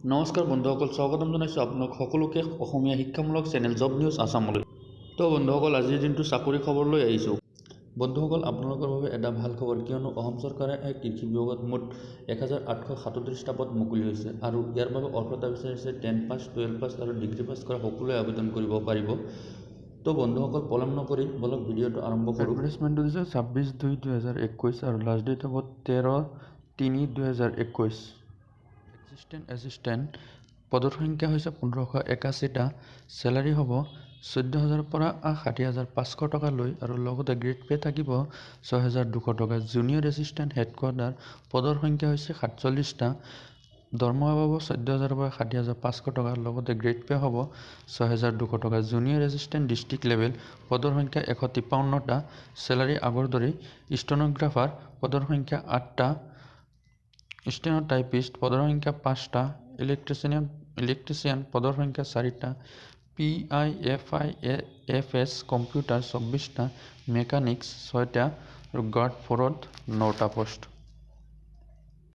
নমস্কাৰ বন্ধুসকল, স্বাগতম জনাইছোঁ আপোনাক সকলোকে অসমীয়া শিক্ষামূলক চেনেল জব নিউজ আছামলৈ। তো বন্ধুসকল, আজিৰ দিনটো চাকৰি খবৰ লৈ আহিছোঁ। বন্ধুসকল, আপোনালোকৰ বাবে এটা ভাল খবৰ, কিয়নো অসম চৰকাৰে কৃষি বিভাগত মুঠ 1837টা পদ মুকলি হৈছে আৰু ইয়াৰ বাবে অৰ্হতা বিচাৰিছে 10 পাছ, 12 পাছ আৰু ডিগ্ৰী পাছ কৰা সকলোৱে আবেদন কৰিব পাৰিব। তো বন্ধুসকল, পলম নকৰি বলক ভিডিঅ'টো আৰম্ভ কৰোঁ। এডভাৰটাইজমেণ্টটো দিছে 26/2/2021 আৰু লাষ্ট ডেট হ'ব 13/3/2021। এছিষ্টেণ্ট পদৰ সংখ্যা হৈছে 1581টা। চেলাৰী হ'ব 14,000 পৰা 60,500 টকালৈ আৰু লগতে গ্ৰেড পে থাকিব 6,200 টকা। জুনিয়ৰ এছিষ্টেণ্ট হেডকোৱাৰ্টাৰ পদৰ সংখ্যা হৈছে 47টা। দৰমহা পাব 14,000 পৰা 60,500 টকা, লগতে গ্ৰেড পে হ'ব 6,200 টকা। জুনিয়ৰ এছিষ্টেণ্ট ডিষ্ট্ৰিক্ট লেভেল পদৰ সংখ্যা 153টা। চেলাৰী আগৰ দৰেই। ষ্টেন'গ্ৰাফাৰ পদৰ সংখ্যা 8টা। ষ্টেন'টাইপিষ্ট পদৰ সংখ্যা 5টা। ইলেক্ট্ৰিচিয়ান পদৰ সংখ্যা 4টা। PIFIFS computer 24টা। মেকানিক্স 6টা আৰু গাৰ্ড ফ'ৰত 9টা পোষ্ট।